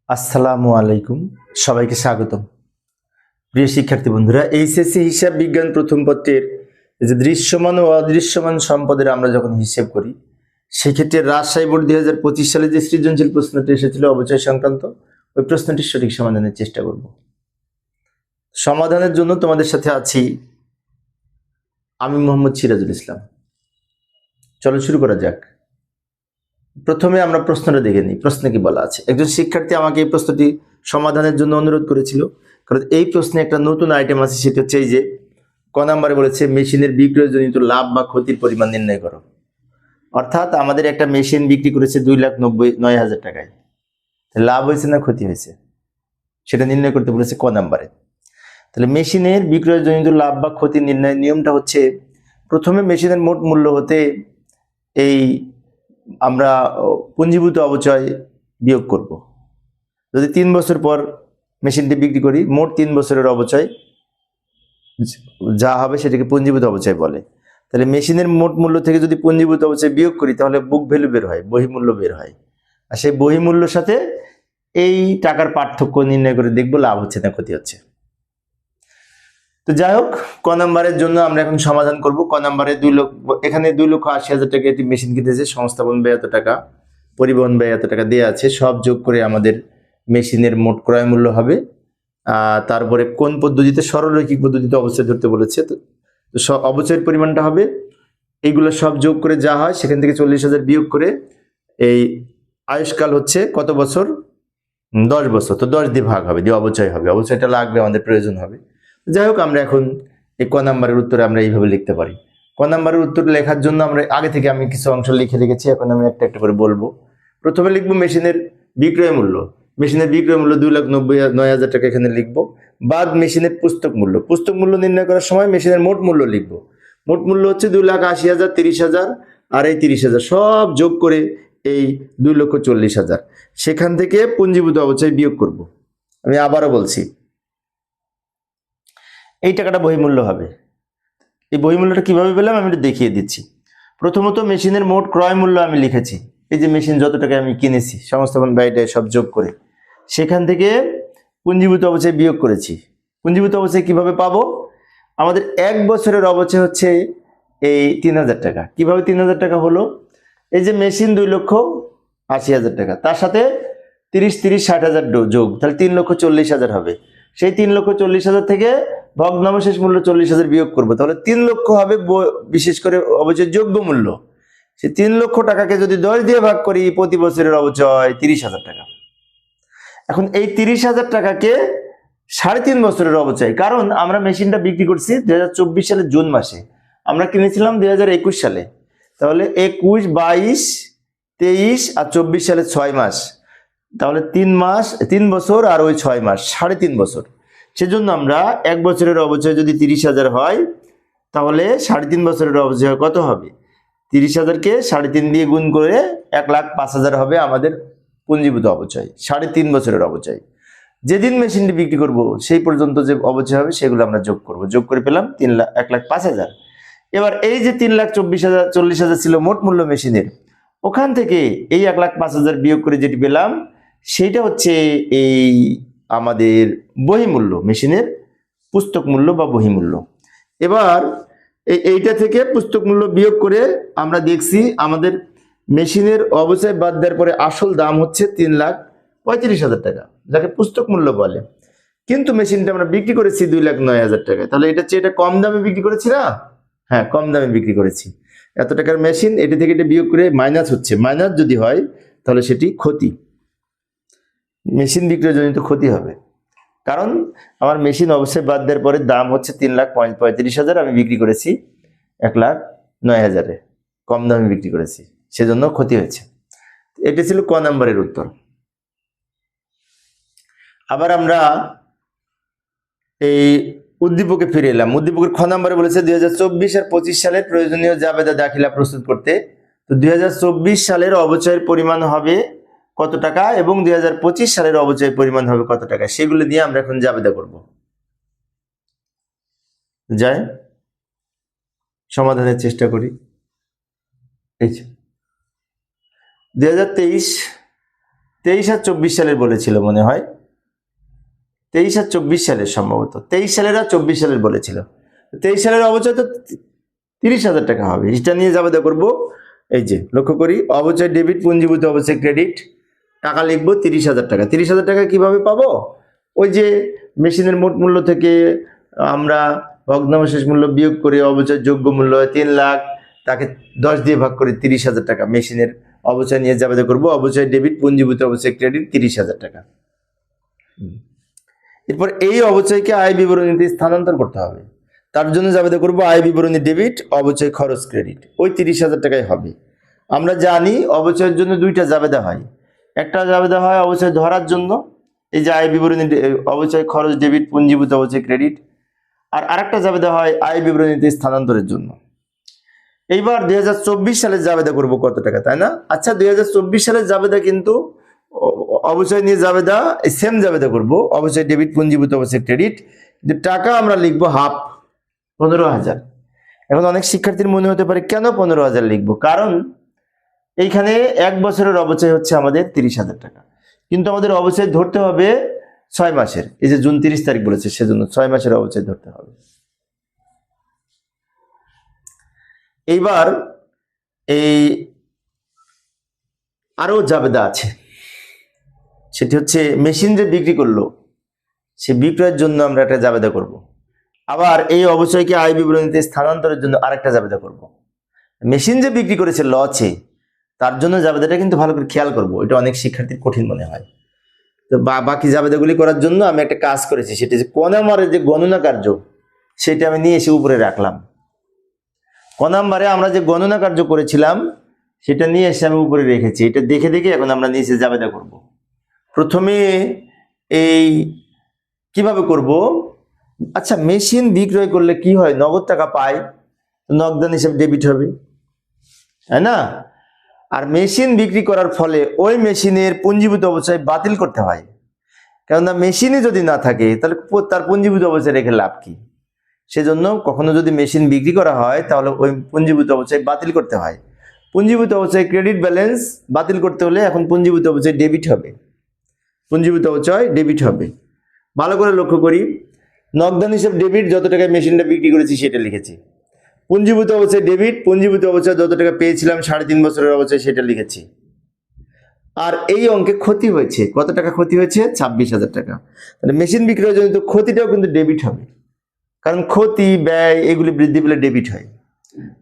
আসসালামু আলাইকুম, সবাইকে স্বাগতম। প্রিয় শিক্ষার্থী বন্ধুরা, এইচএসসি হিসাব বিজ্ঞান প্রথম পত্রের যে দৃশ্যমান ও অদৃশ্যমান সম্পদের আমরা যখন হিসেব করি, সেক্ষেত্রে রাজশাহী বোর্ড 2025 সালে যে সৃজনশীল প্রশ্নটি এসেছিল অবচয় সংক্রান্ত, ওই প্রশ্নটির সঠিক সমাধানের চেষ্টা করব। সমাধানের জন্য তোমাদের সাথে আছি আমি মোহাম্মদ সিরাজুল ইসলাম। চলো শুরু করা যাক। প্রথমে আমরা প্রশ্নটা দেখে নিই। প্রশ্নে কি বলা আছে? একজন শিক্ষার্থী আমাকে এই প্রশ্নটি সমাধানের জন্য অনুরোধ করেছিল, কারণ এই প্রশ্নে একটা নতুন আইটেম আছে। সেটা হচ্ছে এই যে ক নাম্বারে বলেছে মেশিনের বিক্রয়জনিত লাভ বা ক্ষতির পরিমাণ নির্ণয় করো। অর্থাৎ আমাদের একটা মেশিন বিক্রি করেছে 2,99,000 টাকায়, লাভ হয়েছে না ক্ষতি হয়েছে সেটা নির্ণয় করতে বলেছে ক নাম্বারে। তাহলে মেশিনের বিক্রয়জনিত লাভ বা ক্ষতি নির্ণয়ের নিয়মটা হচ্ছে, প্রথমে মেশিনের মোট মূল্য হতে এই আমরা পুঞ্জীভূত অবচয় বিয়োগ করব। যদি 3 বছর পর মেশিনটি বিক্রি করি, মোট 3 বছরের অবচয় যা হবে সেটাকে পুঞ্জীভূত অবচয় বলে। তাহলে মেশিনের মোট মূল্য থেকে যদি পুঞ্জীভূত অবচয় বিয়োগ করি, তাহলে বুক ভ্যালু বের হয়, বহিমূল্য বের হয়। আর সেই বহিমূল্যর সাথে এই টাকার পার্থক্য নির্ণয় করে দেখবো লাভ হচ্ছে না ক্ষতি হচ্ছে। তো যাই হোক, ক নাম্বারের জন্য আমরা এখন সমাধান করব। ক নাম্বারে 2 লক্ষ, এখানে 2,80,000 টাকা একটি মেশিন কিনেছে, সংস্থাপন ব্যয় এত টাকা, পরিবহন ব্যয় এত টাকা দেওয়া আছে, সব যোগ করে আমাদের মেশিনের মোট ক্রয় মূল্য হবে। তারপরে কোন পদ্ধতিতে, সরলরৈখিক পদ্ধতিতে অবচয় ধরতে বলেছে। তো অবচয়ের পরিমাণটা হবে এইগুলো সব যোগ করে যা হয় সেখান থেকে 40,000 বিয়োগ করে এই আয়ুষ্কাল হচ্ছে কত বছর? 10 বছর। তো 10 দিয়ে ভাগ হবে, দিয়ে অবচয় হবে। অবচয়টা লাগবে, আমাদের প্রয়োজন হবে। যাই হোক, আমরা এখন এই ক নাম্বারের উত্তরে আমরা এইভাবে লিখতে পারি। ক নাম্বারের উত্তর লেখার জন্য আমরা আগে থেকে আমি কিছু অংশ লিখে রেখেছি, এখন আমি একটা একটা করে বলবো। প্রথমে লিখবো মেশিনের বিক্রয় মূল্য। মেশিনের বিক্রয় মূল্য 2,99,000 টাকা এখানে লিখবো, বাদ মেশিনের পুস্তক মূল্য। পুস্তক মূল্য নির্ণয় করার সময় মেশিনের মোট মূল্য লিখবো। মোট মূল্য হচ্ছে 2,80,000, 30,000 আর এই 30,000 সব যোগ করে এই 2,40,000। সেখান থেকে পুঞ্জীভূত অবচয় বিয়োগ করব। আমি আবারও বলছি, এই টাকাটা বহিমূল্য হবে। এই বহিমূল্যটা কিভাবে পেলাম আমি একটু দেখিয়ে দিচ্ছি। প্রথমত মেশিনের মোট ক্রয় মূল্য আমি লিখেছি, এই যে মেশিন যত টাকা আমি কিনেছি, সংস্থাপন ব্যয়টা সব যোগ করে, সেখান থেকে পুঞ্জীভূত অবচয় বিয়োগ করেছি। পুঞ্জীভূত অবচয় কিভাবে পাবো? আমাদের 1 বছরের অবচয় হচ্ছে এই 3,000 টাকা। কিভাবে 3,000 টাকা হলো? এই যে মেশিন 2,80,000 টাকা, তার সাথে 30, 30, 60,000 যোগ, তাহলে 3,40,000 হবে। সেই 3,40,000 থেকে ভগ্নাবশেষ মূল্য 40,000 বিয়োগ করবো, তাহলে 3 লক্ষ হবে বিশেষ করে অবচয় যোগ্য মূল্য। সেই 3 লক্ষ টাকাকে যদি 10 দিয়ে ভাগ করি, প্রতি বছরের অবচয় 30,000 টাকা। এখন এই 30,000 টাকাকে 3.5 বছরের অবচয়, কারণ আমরা মেশিনটা বিক্রি করছি 2024 সালের জুন মাসে, আমরা কিনেছিলাম 2021 সালে। তাহলে 21, 22, 23 আর 24 সালে 6 মাস, তাহলে 3 মাস, 3 বছর আর ওই 6 মাস, 3.5 বছর। সেজন্য আমরা 1 বছরের অবচয় যদি 30,000 হয়, তাহলে 3.5 বছরের অবচয় কত হবে? 30,000কে 3.5 দিয়ে গুণ করে 1,05,000 হবে আমাদের পুঞ্জীভূত অবচয়, 3.5 বছরের অবচয়। যেদিন মেশিনটি বিক্রি করব সেই পর্যন্ত যে অবচয় হবে সেগুলো আমরা যোগ করব। যোগ করে পেলাম 1,05,000। এবার এই যে 3,24,000, 40,000 ছিল মোট মূল্য মেশিনের, ওখান থেকে এই 1,05,000 বিয়োগ করে যেটি পেলাম সেইটা হচ্ছে এই আমাদের বহিমূল্য, মেশিনের পুস্তক মূল্য বা বহিমূল্য। এবার এইটা থেকে পুস্তক মূল্য বিয়োগ করে আমরা দেখছি আমাদের মেশিনের অবচয় বাদ দেওয়ার পরে আসল দাম হচ্ছে 3,35,000 টাকা, যাকে পুস্তক মূল্য বলে। কিন্তু মেশিনটা আমরা বিক্রি করেছি 2,09,000 টাকায়, তাহলে এটা চেয়ে এটা কম দামে বিক্রি করেছি না? হ্যাঁ, কম দামে বিক্রি করেছি। এত টাকার মেশিন, এটি থেকে এটা বিয়োগ করে মাইনাস হচ্ছে। মাইনাস যদি হয় তাহলে সেটি ক্ষতি, মেশিন বিক্রয়জনিত ক্ষতি হবে। কারণ আমার মেশিন অবশ্যই বাদ দেওয়ার পরে দাম হচ্ছে 3,35,000, আমি বিক্রি করেছি 1,09,000-এ, কম দামে বিক্রি করেছি, সেজন্য ক্ষতি হয়েছে। এটি ছিল ক নাম্বারের উত্তর। আবার আমরা এই উদ্দীপকে ফিরে এলাম। উদ্দীপকের খ নাম্বারে বলেছে 2024 আর 25 সালের প্রয়োজনীয় জাবেদা দাখিলা প্রস্তুত করতে। তো 2024 সালের অবচয়ের পরিমাণ হবে কত টাকা এবং 2025 সালের অবচয়ের পরিমাণ হবে কত টাকা, সেগুলো দিয়ে আমরা এখন জাবেদা করব। যাই সমাধানের চেষ্টা করি। এই 2023 23 আর 24 সালের বলেছিল মনে হয়, 23 আর 24 সালের, সম্ভবত 23 সালের আর 24 সালের বলেছিল। 23 সালের অবচয় তো 30,000 টাকা হবে। এটা নিয়ে জাবেদা করব। এই যে লক্ষ্য করি, অবচয় ডেবিট, পুঞ্জীভূত অবচয় ক্রেডিট, টাকা লিখবো 30,000 টাকা। 30,000 টাকা কিভাবে পাবো? ওই যে মেশিনের মোট মূল্য থেকে আমরা ভগ্নাবশেষ মূল্য বিয়োগ করে অবচয় যোগ্য মূল্য হয় 3 লাখ, তাকে 10 দিয়ে ভাগ করে 30,000 টাকা মেশিনের অবচয় নিয়ে জাবেদা করব। অবচয় ডেবিট, পুঞ্জীভূত অবচয় ক্রেডিট 30,000 টাকা। এরপর এই অবচয়কে আয় বিবরণীতে স্থানান্তর করতে হবে। তার জন্য জাবেদা করব আয় বিবরণী ডেবিট, অবচয় খরচ ক্রেডিট। ওই 30,000 টাকাই হবে। আমরা জানি অবচয়ের জন্য দুইটা জাবেদা হয়। একটা জাবেদা হয় অবচয় ধরার জন্য, এই যে আয় বিবরণী অবচয় খরচ ডেবিট, পুঞ্জীভূত অবচয় ক্রেডিট। আর আরেকটা জাবেদা হয় আয় বিবরণীতে স্থানান্তরের জন্য। এইবার 2024 সালের জাবেদা করব কত টাকা, তাই না? আচ্ছা, 2024 সালের জাবেদা কিন্তু অবচয় নিয়ে জাবেদা সেম জাবেদা করব, অবচয় ডেবিট, পুঞ্জীভূত অবচয় ক্রেডিট। কিন্তু টাকা আমরা লিখবো হাফ, 15,000। এখন অনেক শিক্ষার্থীর মনে হতে পারে কেন 15,000 লিখবো? কারণ এইখানে 1 বছরের অবচয় হচ্ছে আমাদের 30,000 টাকা, কিন্তু আমাদের অবচয় ধরতে হবে 6 মাসের। এই যে জুন 30 তারিখ বলেছে, সেজন্য 6 মাসের অবচয় ধরতে হবে। এইবার এই আরো জাবেদা আছে, সেটি হচ্ছে মেশিন যে বিক্রি করলো সে বিক্রয়ের জন্য আমরা একটা জাবেদা করব। আবার এই অবচয়কে আয় বিবরণীতে স্থানান্তরের জন্য আরেকটা জাবেদা করব। মেশিন যে বিক্রি করেছে লসে, তার জন্য জাবেদাটা কিন্তু ভালো করে খেয়াল করব। এটা অনেক শিক্ষার্থীর কঠিন মনে হয়। তো বাকি জাবেদাগুলি করার জন্য আমি একটা কাজ করেছি, সেটা যে ক নাম্বারের যে গণনা কার্য, সেটা আমি নিয়ে এসে উপরে রাখলাম। ক নাম্বারে আমরা যে গণনা কার্য করেছিলাম সেটা নিয়ে এসে আমি উপরে রেখেছি। এটা দেখে দেখে এখন আমরা নিচে জাবেদা করব। প্রথমে এই কিভাবে করব? আচ্ছা, মেশিন বিক্রয় করলে কি হয়? নগদ টাকা পায়, নগদান হিসেবে ডেবিট হবে, তাই না? আর মেশিন বিক্রি করার ফলে ওই মেশিনের পুঞ্জীভূত অবচয় বাতিল করতে হয়। কেননা মেশিনই যদি না থাকে তাহলে তার পুঞ্জীভূত অবচয় রেখে লাভ কি? সেজন্য কখনো যদি মেশিন বিক্রি করা হয় তাহলে ওই পুঞ্জীভূত অবচয় বাতিল করতে হয়। পুঞ্জীভূত অবচয় ক্রেডিট ব্যালেন্স বাতিল করতে হলে এখন পুঞ্জীভূত অবচয় ডেবিট হবে, পুঞ্জীভূত অবচয় ডেবিট হবে। ভালো করে লক্ষ্য করি, নগদান হিসেব ডেবিট, যত টাকায় মেশিনটা বিক্রি করেছি সেটা লিখেছি। পুঞ্জীভূত অবচয় ডেবিট, পুঞ্জীভূত অবচয় যত টাকা পেয়েছিলাম 3.5 বছরের অবচয় সেটা লিখেছি। আর এই অঙ্কে ক্ষতি হয়েছে, কত টাকা ক্ষতি হয়েছে? 26,000 টাকা। তাহলে মেশিন বিক্রয়ের জন্য ক্ষতিটাও কিন্তু ডেবিট হবে, কারণ ক্ষতি ব্যয় এগুলি বৃদ্ধি পেলে ডেবিট হয়।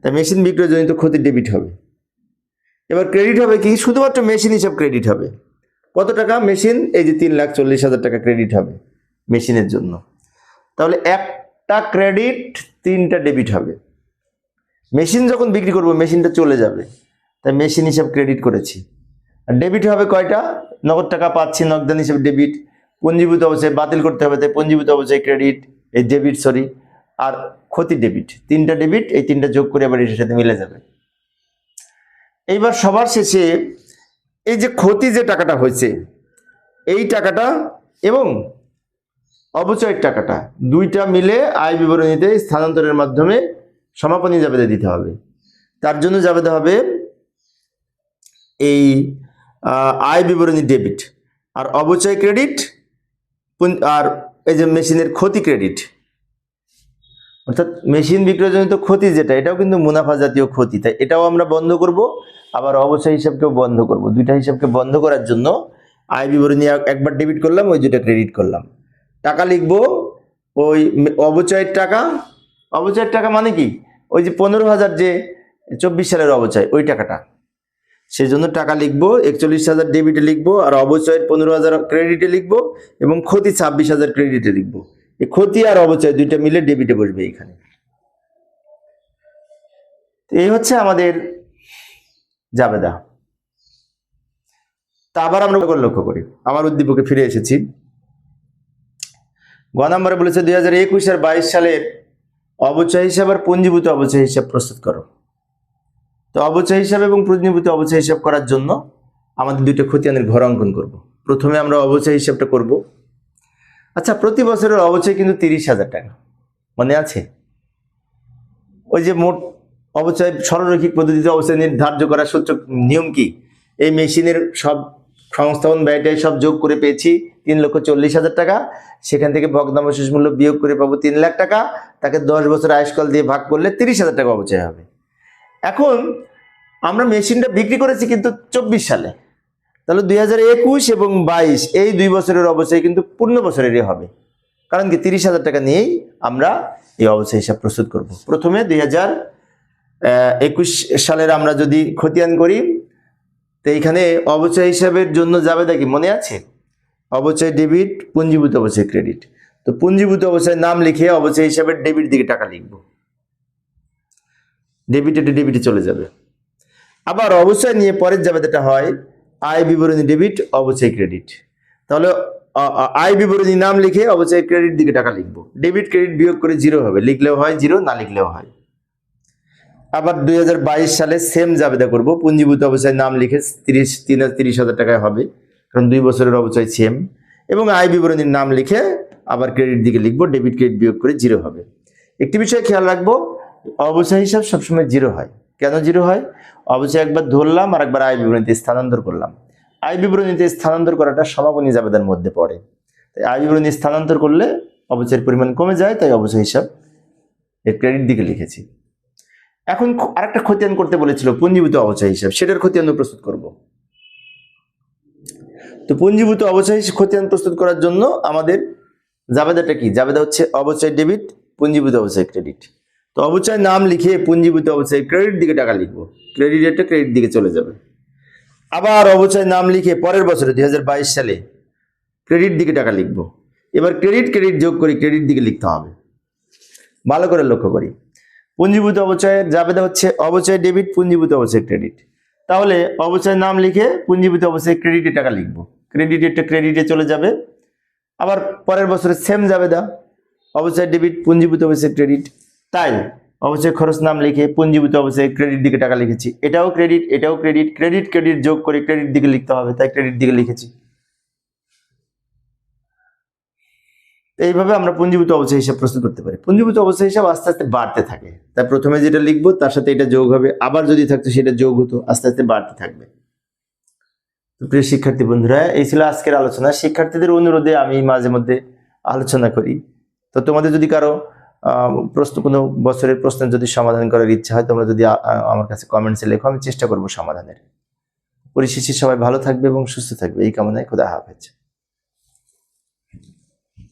তাই মেশিন বিক্রয়ের জন্য ক্ষতি ডেবিট হবে। এবার ক্রেডিট হবে কি? শুধুমাত্র মেশিন হিসাব ক্রেডিট হবে। কত টাকা? মেশিন, এই যে 3,40,000 টাকা ক্রেডিট হবে মেশিনের জন্য। তাহলে একটা ক্রেডিট 3টা ডেবিট হবে। মেশিন যখন বিক্রি করব মেশিনটা চলে যাবে, তাই মেশিন হিসাব ক্রেডিট করেছি। আর ডেবিট হবে কয়টা? নগদ টাকা পাচ্ছি, নগদান হিসেবে ডেবিট। পুঞ্জীভূত অবচয় বাতিল করতে হবে, তাই পুঞ্জীভূত অবচয় ক্রেডিট, এই ডেবিট সরি। আর ক্ষতি ডেবিট, 3টা ডেবিট, এই 3টা যোগ করে আবার এটার সাথে মিলে যাবে। এইবার সবার শেষে এই যে ক্ষতি যে টাকাটা হয়েছে, এই টাকাটা এবং অবচয়ের টাকাটা দুইটা মিলে আয় বিবরণীতে স্থানান্তরের মাধ্যমে সমাপনী জাবেদা দিতে হবে। তার জন্য জাবেদা হবে এই আয় বিবরণী ডেবিট, আর অবচয় ক্রেডিট, আর এই যে মেশিনের ক্ষতি ক্রেডিট। অর্থাৎ মেশিন বিক্রয়জনিত ক্ষতি যেটা, এটাও কিন্তু মুনাফা জাতীয় ক্ষতি, তাই এটাও আমরা বন্ধ করব। আবার অবচয় হিসাবকেও বন্ধ করব। দুইটা হিসাবকে বন্ধ করার জন্য আয় বিবরণী একবার ডেবিট করলাম, ওই দুইটা ক্রেডিট করলাম। টাকা লিখবো ওই অবচয়ের টাকা। অবচয়ের টাকা মানে কি? ওই যে 15,000 যে 24 সালের অবচয়, ওই টাকাটা। সেই জন্য টাকা লিখবো 41,000 ডেবিটে লিখবো, আর অবচয়ের 15,000 ক্রেডিটে লিখবো, এবং ক্ষতি 26,000 ক্রেডিটে লিখবো। এই ক্ষতি আর অবচয় দুইটা মিলে ডেবিটে বসবে এখানে। এই হচ্ছে আমাদের জাবেদা। তা আবার আমরা লক্ষ্য করি, আমার উদ্দীপকে ফিরে এসেছি। গ নম্বরে বলেছে 2021 আর 22 সালের অবচয় হিসাব আর পুঞ্জীভূত অবচয় হিসাব প্রস্তুত করো। তো অবচয় হিসাব এবং পুঞ্জীভূত অবচয় হিসাব করার জন্য আমাদের দুইটা খতিয়ানের ঘর অঙ্কন করব। প্রথমে আমরা অবচয় হিসাবটা করব। আচ্ছা, প্রতি বছরের অবচয় কিন্তু 30,000 টাকা, মনে আছে? ওই যে মোট অবচয় সরলরৈখিক পদ্ধতিতে অবচয় নির্ধার্য করার সূত্র নিয়ম কি? এই মেশিনের সব সংস্থাপন ব্যয়টাই সব যোগ করে পেয়েছি 3,40,000 টাকা। সেখান থেকে ভগ্নাবশেষ মূল্য বিয়োগ করে পাবো 3 লাখ টাকা। তাকে 10 বছর আয়ুষ্কাল দিয়ে ভাগ করলে 30,000 টাকা অবচয় হবে। এখন আমরা মেশিনটা বিক্রি করেছি কিন্তু 24 সালে, তাহলে 2021 এবং 22 এই 2 বছরের অবচয় কিন্তু পূর্ণ বছরেরই হবে। কারণ কি 30,000 টাকা নিয়েই আমরা এই অবচয় হিসাব প্রস্তুত করব। প্রথমে 2021 সালের আমরা যদি খতিয়ান করি, তো এইখানে অবচয় হিসাবের জন্য যাবে দেখি মনে আছে, অবচয় ডেবিট, পুঞ্জীভূত অবচয় ক্রেডিট। তো পুঞ্জীভূত অবচয় নাম লিখে অবচয় হিসাবের ডেবিট দিকে টাকা লিখব, ডেবিট এটা ডেবিটে চলে যাবে। আবার অবচয় নিয়ে পরের যাবে যেটা হয় আয় বিবরণী ডেবিট, অবচয় ক্রেডিট। তাহলে আয় বিবরণী নাম লিখে অবচয় ক্রেডিট দিকে টাকা লিখবো, ডেবিট ক্রেডিট বিয়োগ করে 0 হবে, লিখলেও হয় 0, না লিখলেও হয়। আবার 2022 সালে সেম জাবেদা করব, পুঞ্জীভূত অবচয় নাম লিখে 30,000 টাকায় হবে, কারণ 2 বছরের অবচয় সেম। এবং আয় বিবরণীর নাম লিখে আবার ক্রেডিট দিকে লিখবো, ডেবিট ক্রেডিট বিয়োগ করে 0 হবে। একটি বিষয় খেয়াল রাখবো, অবচয় হিসাব সবসময় 0 হয়। কেন 0 হয়? অবচয় একবার ধরলাম আর একবার আয় বিবরণীতে স্থানান্তর করলাম। আয় বিবরণীতে স্থানান্তর করাটা সমাপনী জাবেদার মধ্যে পড়ে, তাই আয় বিবরণী স্থানান্তর করলে অবচয়ের পরিমাণ কমে যায়, তাই অবচয় হিসাব এর ক্রেডিট দিকে লিখেছি। এখন আরেকটা খতিয়ান করতে বলেছিল পুঞ্জীভূত অবচয় হিসাব, সেটার খতিয়ান প্রস্তুত করব। তো পুঞ্জীভূত অবচয় খতিয়ান প্রস্তুত করার জন্য আমাদের জাবেদাটা কি? জাবেদা হচ্ছে অবচয় ডেবিট, পুঞ্জীভূত অবচয় ক্রেডিট। তো অবচয় নাম লিখে পুঞ্জীভূত অবচয় ক্রেডিট দিকে টাকা লিখবো, ক্রেডিট এটা ক্রেডিট দিকে চলে যাবে। আবার অবচয় নাম লিখে পরের বছরে 2022 সালে ক্রেডিট দিকে টাকা লিখবো। এবার ক্রেডিট ক্রেডিট যোগ করি, ক্রেডিট দিকে লিখতে হবে। ভালো করে লক্ষ্য করি, পুঞ্জীভূত অবচয়ের জাবেদা হচ্ছে অবচয় ডেবিট, পুঞ্জীভূত অবচয় ক্রেডিট। তাহলে অবচয় নাম লিখে পুঞ্জীভূত অবচয় ক্রেডিটে টাকা লিখবো, ক্রেডিট এটা ক্রেডিটে চলে যাবে। আবার পরের বছরে সেম জাবেদা, অবচয় ডেবিট, পুঞ্জীভূত অবচয় ক্রেডিট। তাই অবচয় খরচ নাম লিখে পুঞ্জীভূত অবচয় ক্রেডিট দিকে টাকা লিখেছি, এটাও ক্রেডিট এটাও ক্রেডিট, ক্রেডিট ক্রেডিট যোগ করে ক্রেডিট দিকে লিখতে হবে, তাই ক্রেডিট দিকে লিখেছি। এইভাবে আমরা পুঞ্জীভূত অবচয় হিসাব প্রস্তুত করতে পারি। পুঞ্জীভূত অবচয় হিসাব আস্তে আস্তে বাড়তে থাকে, তাই প্রথমে যেটা লিখবো তার সাথে এটা যোগ হবে, আবার যদি থাকতো সেটা যোগ হতো, আস্তে আস্তে বাড়তে থাকবে। প্রিয় শিক্ষার্থী বন্ধুরা, এই ছিল আজকের আলোচনা। শিক্ষার্থীদের অনুরোধে আমি মাঝে মধ্যে আলোচনা করি। তো তোমাদের যদি কারো প্রশ্ন, কোনো বছরের প্রশ্নের যদি সমাধান করার ইচ্ছা হয়, তোমরা যদি আমার কাছে কমেন্টসে লেখো, আমি চেষ্টা করবো সমাধানের। পরিশেষে সবাই ভালো থাকবে এবং সুস্থ থাকবে এই কামনায়। খোদা হাফেজ।